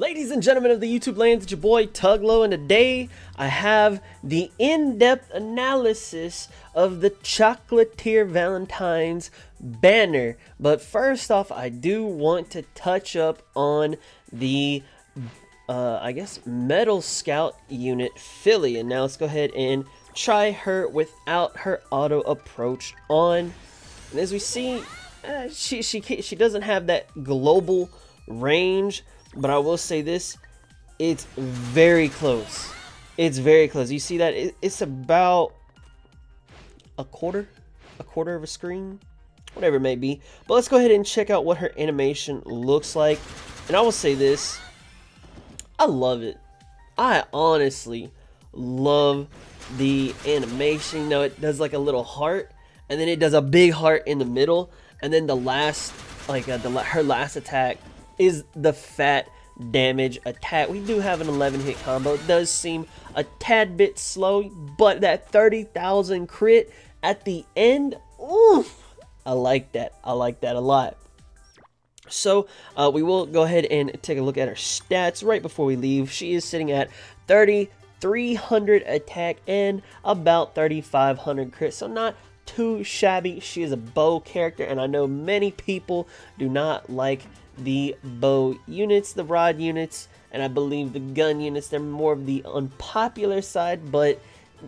Ladies and gentlemen of the YouTube lands, it's your boy Tuglo, and today I have the in-depth analysis of the Chocolatier Valentines banner. But first off, I do want to touch up on the, I guess, Metal Scout unit Philly. And now let's go ahead and try her without her auto approach on. And as we see, she doesn't have that global range. But I will say this, it's very close. It's very close. You see that? It's about a quarter of a screen, whatever it may be. But let's go ahead and check out what her animation looks like. And I will say this, I love it. I honestly love the animation. You know, it does like a little heart, and then it does a big heart in the middle, and then the last, like her last attack is the fat damage attack. We do have an 11 hit combo. It does seem a tad bit slow, but that 30,000 crit at the end, oof, I like that. I like that a lot. So we will go ahead and take a look at her stats right before we leave. She is sitting at 3,300 attack and about 3,500 crit, so not too shabby. She is a bow character, and I know many people do not like the bow units, the rod units, and I believe the gun units. They're more of the unpopular side, but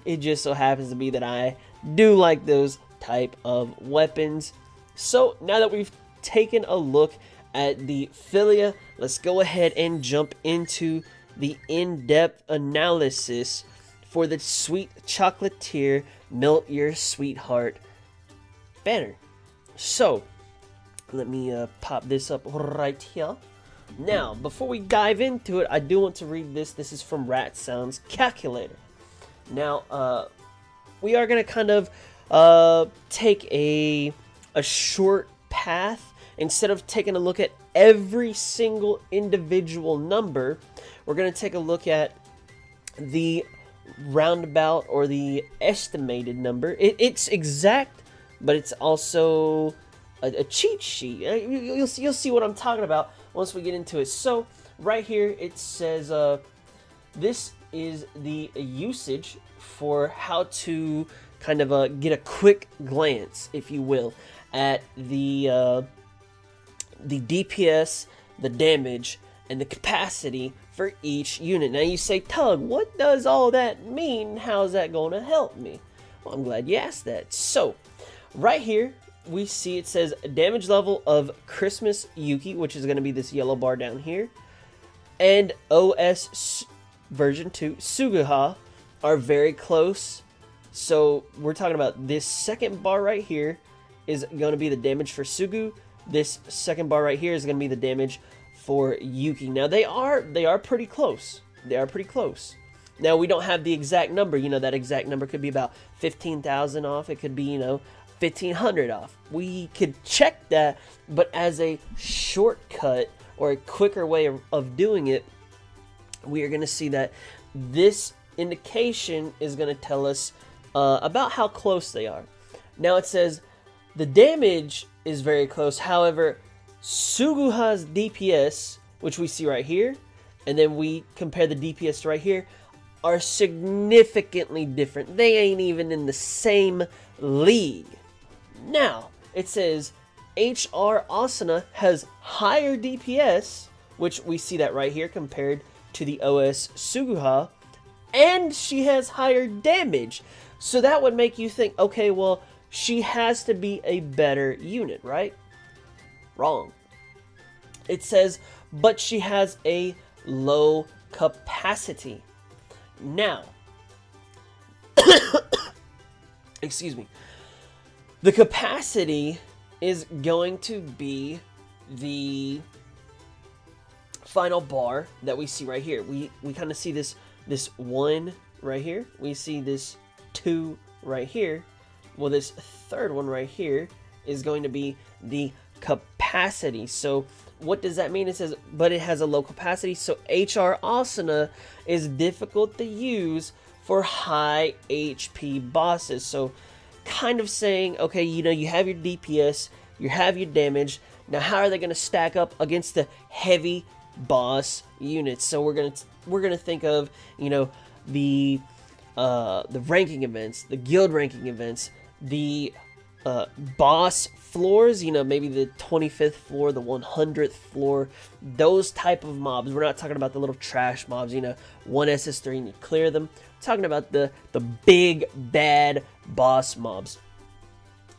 it just so happens to be that I do like those type of weapons. So now that we've taken a look at the Philia, let's go ahead and jump into the in-depth analysis for the Sweet Chocolatier Melt Your Sweetheart banner. So let me pop this up right here. Now, before we dive into it, I do want to read this. This is from Rat Sounds Calculator. Now, we are going to kind of take a short path. Instead of taking a look at every single individual number, we're going to take a look at the roundabout or the estimated number. It's exact, but it's also a cheat sheet. You'll see what I'm talking about once we get into it. So right here it says this is the usage for how to kind of get a quick glance, if you will, at the DPS, the damage, and the capacity for each unit. Now you say, Tug, what does all that mean? How's that going to help me? Well, I'm glad you asked that. So right here we see it says damage level of Christmas Yuki, which is going to be this yellow bar down here, and OS version 2 Suguha are very close. So we're talking about this second bar right here is going to be the damage for Sugu. This second bar right here is going to be the damage for Yuki. Now they are pretty close. They are pretty close. Now we don't have the exact number. You know, that exact number could be about 15,000 off. It could be, you know, 1,500 off. We could check that, but as a shortcut or a quicker way of doing it, we are going to see that this indication is going to tell us about how close they are. Now it says the damage is very close. However, Suguha's DPS, which we see right here, and then we compare the DPS to right here, are significantly different. They ain't even in the same league. Now, it says HR Asana has higher DPS, which we see that right here compared to the OS Suguha, and she has higher damage. So that would make you think, okay, well, she has to be a better unit, right? Wrong. It says, but she has a low capacity. Now, excuse me. The capacity is going to be the final bar that we see right here. We kind of see this 1 right here. We see this 2 right here. Well, this third one right here is going to be the capacity. So what does that mean? It says, but it has a low capacity. So HR Asana is difficult to use for high HP bosses. So kind of saying, okay, you know, you have your DPS, you have your damage. Now, how are they going to stack up against the heavy boss units. So we're gonna think of, you know, the ranking events, the guild ranking events, the boss floors, you know, maybe the 25th floor, the 100th floor, those type of mobs. We're not talking about the little trash mobs, you know, 1 SS3 and you clear them. We're talking about the big bad boss mobs.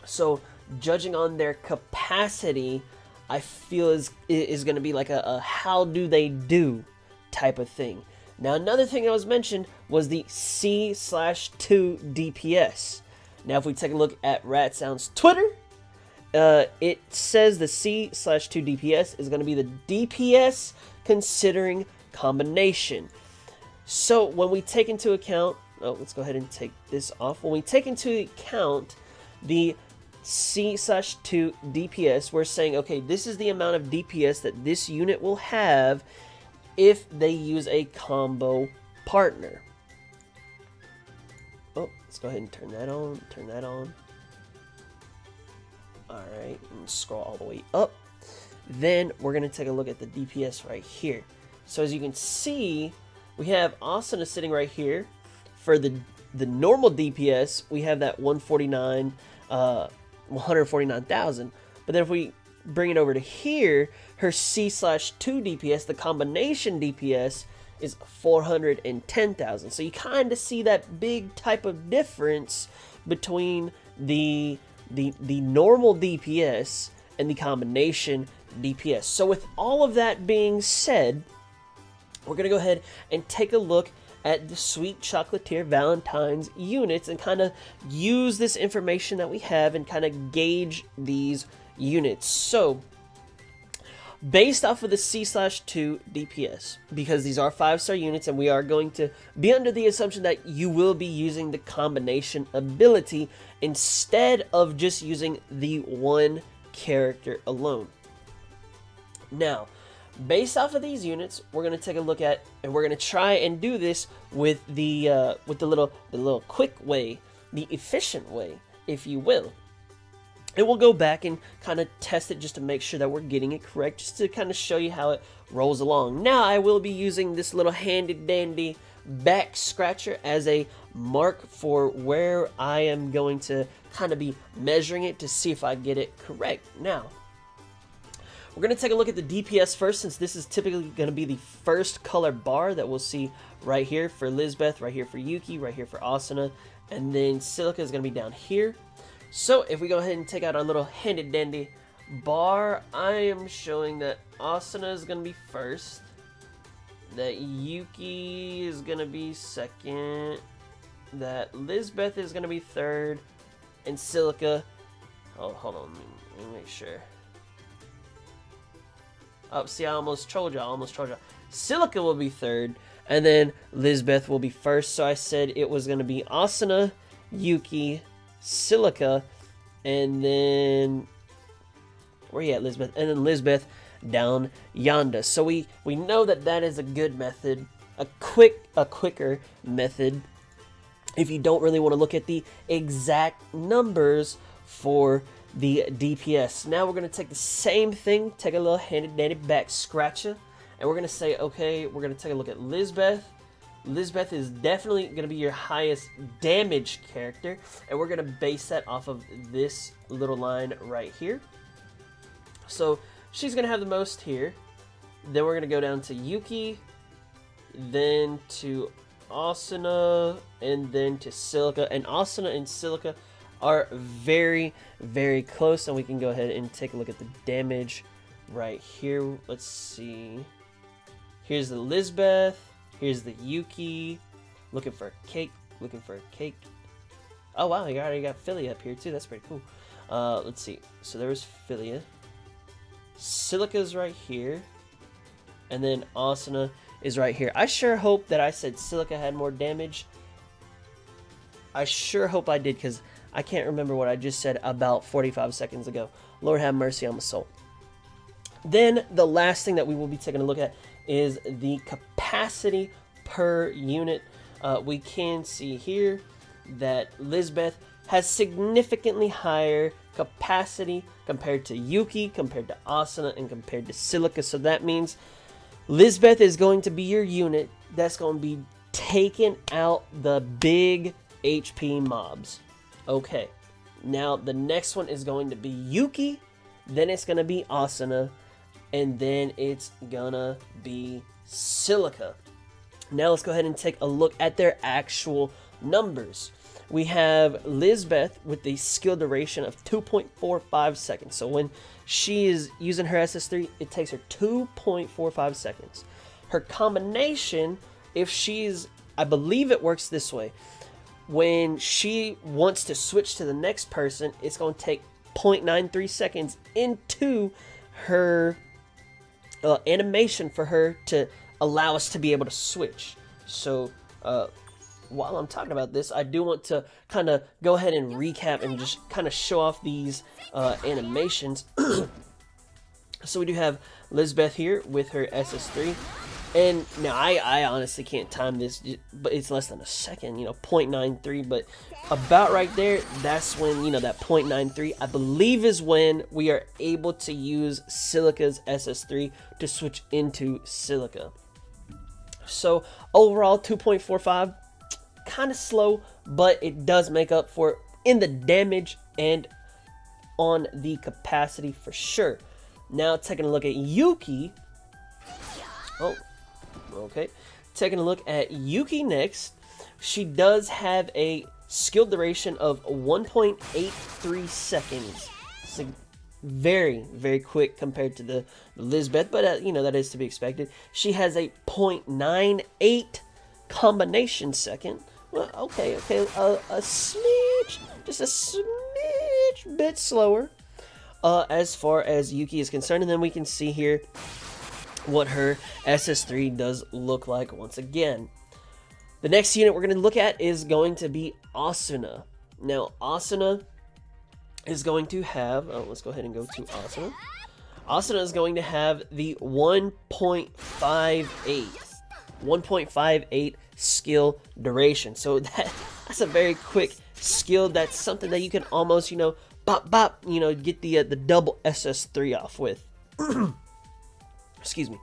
So judging on their capacity, I feel is going to be like a how do they do type of thing. Now another thing that was mentioned was the C/2 DPS. Now if we take a look at Ratsound's Twitter, it says the C/2 DPS is going to be the DPS considering combination. So when we take into account, let's go ahead and take this off. When we take into account the C/2 DPS, we're saying, okay, this is the amount of DPS that this unit will have if they use a combo partner. Oh, let's go ahead and turn that on, turn that on. Alright, and scroll all the way up. Then we're going to take a look at the DPS right here. So as you can see, we have Asana sitting right here. For the normal DPS, we have that 149,000. But then if we bring it over to here, her C/2 DPS, the combination DPS, is 410,000. So you kind of see that big type of difference between the normal DPS and the combination DPS. So with all of that being said, we're going to go ahead and take a look at the Sweet Chocolatier Valentines units and kind of use this information that we have and kind of gauge these units. So based off of the C/2 DPS, because these are 5-star units and we are going to be under the assumption that you will be using the combination ability instead of just using the one character alone. Now, based off of these units, we're going to take a look at, and we're going to try and do this with the little quick way, the efficient way, if you will. And we'll go back and kind of test it just to make sure that we're getting it correct, just to kind of show you how it rolls along. Now I will be using this little handy dandy back scratcher as a mark for where I am going to kind of be measuring it to see if I get it correct. Now, we're going to take a look at the DPS first, since this is typically going to be the first color bar that we'll see right here for Lizbeth, right here for Yuki, right here for Asana, and then Silica is going to be down here. So if we go ahead and take out our little handy dandy bar, I am showing that Asana is going to be first, that Yuki is going to be second, that Lizbeth is going to be third, and Silica, oh, hold on, let me make sure. Oh, see, I almost trolled y'all, Silica will be third, and then Lizbeth will be first. So I said it was going to be Asana, Yuki, Silica, and then where you at, Lizbeth? And then Lizbeth down yonder. So we know that that is a good method, a quicker method, if you don't really want to look at the exact numbers for the DPS. Now we're going to take the same thing, take a little handy dandy back scratcher, and we're going to say, okay, we're going to take a look at Lizbeth. Lizbeth is definitely going to be your highest damage character, and we're going to base that off of this little line right here. So she's going to have the most here. Then we're going to go down to Yuki, then to Asana, and then to Silica. And Asana and Silica are very, very close, and we can go ahead and take a look at the damage right here. Let's see. Here's the Lizbeth. Here's the Yuki. Looking for a cake. Looking for a cake. Oh, wow. You already got Philia up here, too. That's pretty cool. Let's see. So there's Philia. Silica's right here. And then Asana is right here. I sure hope that I said Silica had more damage. I sure hope I did, because I can't remember what I just said about 45 seconds ago. Lord have mercy on my soul. Then the last thing that we will be taking a look at is the capacity per unit. We can see here that Lizbeth has significantly higher capacity compared to Yuki, compared to Asana, and compared to Silica. So that means Lizbeth is going to be your unit that's going to be taking out the big HP mobs. Okay, now the next one is going to be Yuki, then it's going to be Asana, and then it's gonna be Silica. Now let's go ahead and take a look at their actual numbers. We have Lizbeth with the skill duration of 2.45 seconds. So when she is using her SS3, it takes her 2.45 seconds. Her combination, if she's, I believe it works this way. When she wants to switch to the next person, it's going to take 0.93 seconds into her animation for her to allow us to be able to switch. So while I'm talking about this, I do want to kind of go ahead and recap and just kind of show off these animations. So we do have Lizbeth here with her SS3. And now I honestly can't time this, but it's less than a second, 0.93. But about right there, that's when, that 0.93, I believe, is when we are able to use Silica's SS3 to switch into Silica. So overall, 2.45, kind of slow, but it does make up for it in the damage and on the capacity for sure. Now taking a look at Yuki. Oh, okay. Taking a look at Yuki next. She does have a skill duration of 1.83 seconds. So very, very quick compared to the Lizbeth, but that is to be expected. She has a 0.98 combination second. Well, okay, a smidge, just a smidge bit slower as far as Yuki is concerned. And then we can see here what her SS3 does look like once again. The next unit we're going to look at is going to be Asana. Now, Asana is going to have, let's go ahead and go to Asana. Asana is going to have the 1.58 skill duration. So that's a very quick skill. That's something that you can almost, bop bop, get the double SS3 off with. Excuse me.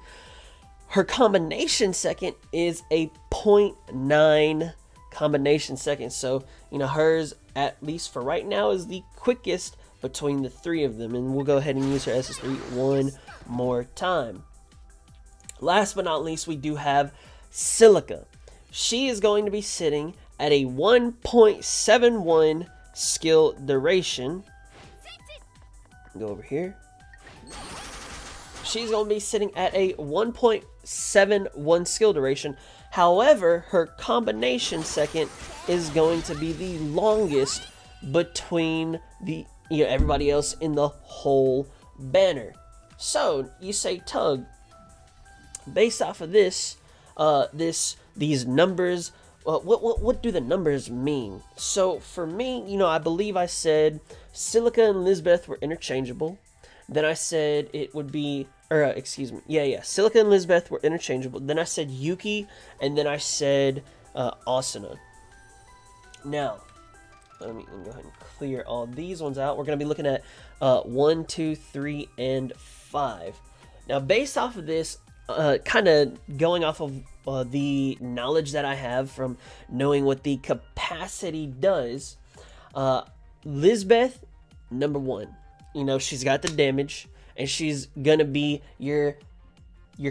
Her combination second is a 0.9 combination second. So, hers, at least for right now, is the quickest between the three of them. And we'll go ahead and use her SS3 one more time. Last but not least, we do have Silica. She is going to be sitting at a 1.71 skill duration. Go over here. She's going to be sitting at a 1.71 skill duration. However, her combination second is going to be the longest between the everybody else in the whole banner. So you say, Tug, based off of this, these numbers, what do the numbers mean? So for me, I believe I said Silica and Lizbeth were interchangeable. Then I said it would be, Silica and Lizbeth were interchangeable. Then I said Yuki, and then I said Asana. Now, let me go ahead and clear all these ones out. We're going to be looking at 1, 2, 3, and 5. Now, based off of this, kind of going off of the knowledge that I have from knowing what the capacity does, Lizbeth, number 1. She's got the damage, and she's gonna be your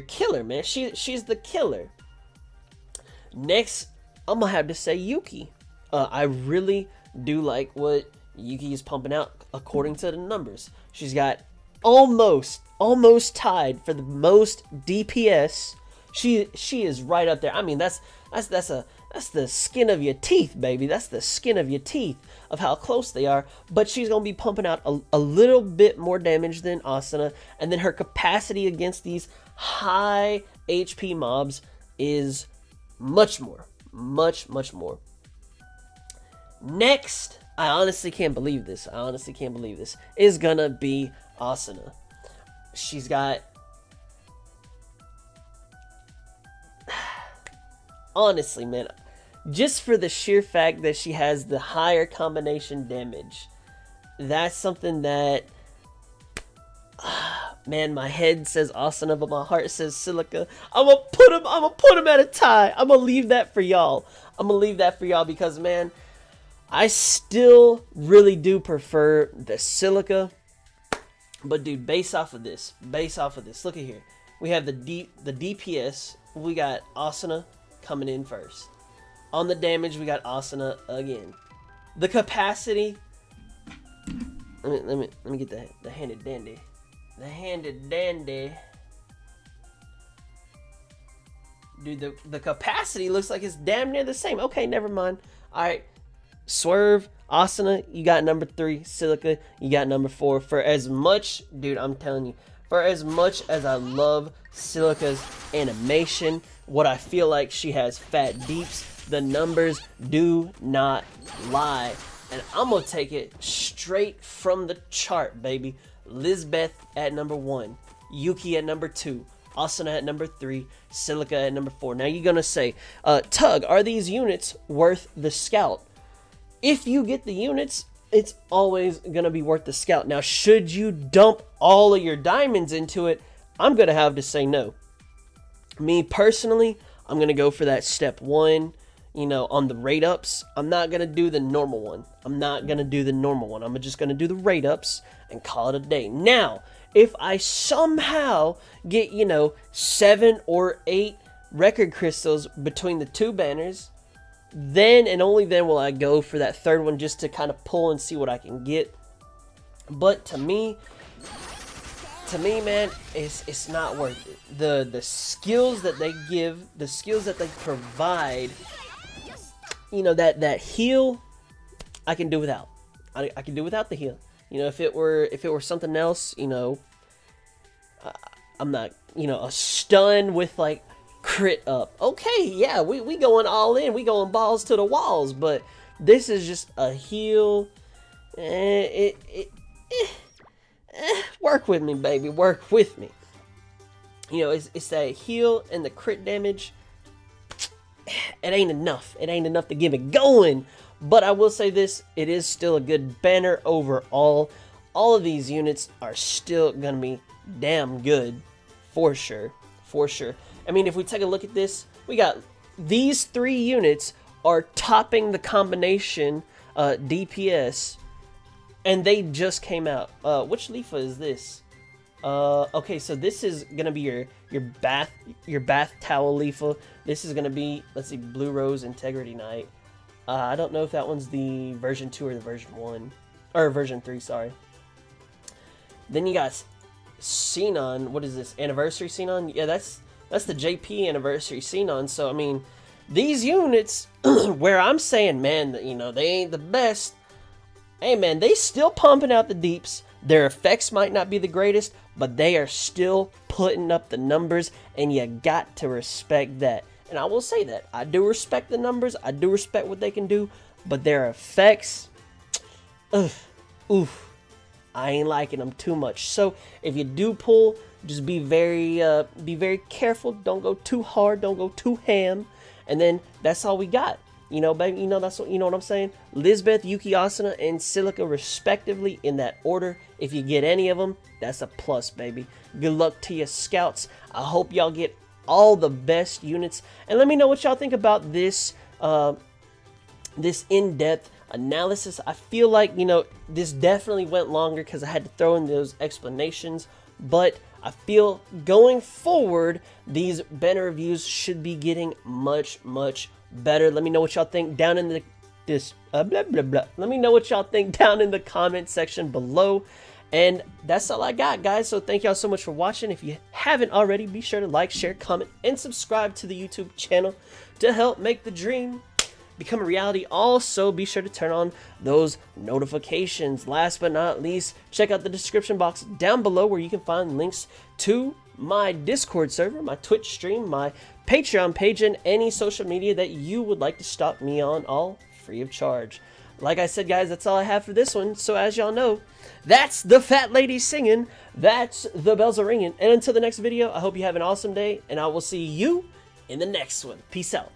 killer, man. She's the killer. Next, I'm gonna have to say Yuki. I really do like what Yuki is pumping out according to the numbers. She's got almost tied for the most DPS. She is right up there. I mean, that's the skin of your teeth, baby. That's the skin of your teeth of how close they are. But she's going to be pumping out a little bit more damage than Asana. And then her capacity against these high HP mobs is much more. Much more. Next, I honestly can't believe this. Is going to be Asana. She's got... Honestly, man, just for the sheer fact that she has the higher combination damage, that's something that Man, my head says Asana, but my heart says Silica. I'm gonna put him at a tie. I'm gonna leave that for y'all. I'm gonna leave that for y'all because, man, I still really do prefer the Silica. But dude, based off of this, look at here. We have the DPS. We got Asana coming in first. On the damage, we got Asana again. The capacity. Let me get the handed dandy. The handed dandy. Dude, the capacity looks like it's damn near the same. Okay, never mind. All right, Swerve, Asana, you got number 3. Silica, you got number 4. For as much, dude, I'm telling you, for as much as I love Silica's animation, what I feel like she has fat deeps, the numbers do not lie. And I'm gonna take it straight from the chart, baby. Lizbeth at number 1, Yuki at number 2, Asana at number 3, Silica at number 4. Now you're gonna say, Tug, are these units worth the scout? If you get the units, it's always gonna be worth the scout. Now, should you dump all of your diamonds into it, I'm gonna have to say no. Me personally, I'm gonna go for that step 1. You know, on the rate ups, I'm not gonna do the normal one. I'm just gonna do the rate ups and call it a day. Now, if I somehow get, you know, 7 or 8 record crystals between the 2 banners, then and only then will I go for that 3rd one just to kind of pull and see what I can get. But to me, man, it's not worth it. The skills that they give, the skills that they provide, you know, that heal, I can do without. I can do without the heal. You know, if it were something else, you know, I'm not, you know, a stun with like crit up. Okay, yeah, we going all in. We going balls to the walls. But this is just a heal. Work with me, baby. Work with me. You know, it's that heal and the crit damage. It ain't enough. It ain't enough to get it going. But I will say this, it is still a good banner overall. All of these units are still gonna be damn good, for sure. For sure. I mean, if we take a look at this, we got these 3 units are topping the combination DPS, and they just came out. Which Leafa is this? Okay, so this is gonna be your bath towel Leafa. This is gonna be, let's see, Blue Rose Integrity Knight. I don't know if that one's the version 2 or the version 1, or version 3. Sorry. Then you got Xenon. What is this? Anniversary Xenon? Yeah, that's the JP Anniversary Xenon. So I mean, these units, where I'm saying, man, you know, they ain't the best. Hey, man, they still pumping out the deeps. Their effects might not be the greatest, but they are still putting up the numbers, and you got to respect that. And I will say that. I do respect the numbers. I do respect what they can do, but their effects, oof, I ain't liking them too much. So if you do pull, just be very careful. Don't go too hard. Don't go too ham. And then that's all we got. You know, baby, you know, you know what I'm saying? Lizbeth, Yuki, Asana, and Silica respectively in that order. If you get any of them, that's a plus, baby. Good luck to you, scouts. I hope y'all get all the best units. And let me know what y'all think about this, this in-depth analysis. I feel like, you know, this definitely went longer because I had to throw in those explanations. But I feel going forward, these banner reviews should be getting much better. Let me know what y'all think down in the Let me know what y'all think down in the comment section below. And that's all I got, guys. So thank y'all so much for watching. If you haven't already, be sure to like, share, comment, and subscribe to the YouTube channel to help make the dream become a reality. Also, be sure to turn on those notifications. Last but not least, check out the description box down below where you can find links to my Discord server, my Twitch stream, my Patreon page, and any social media that you would like to stalk me on, all free of charge. Like I said, guys, that's all I have for this one. So as y'all know, that's the fat lady singing, that's the bells are ringing. And until the next video, I hope you have an awesome day, and I will see you in the next one. Peace out.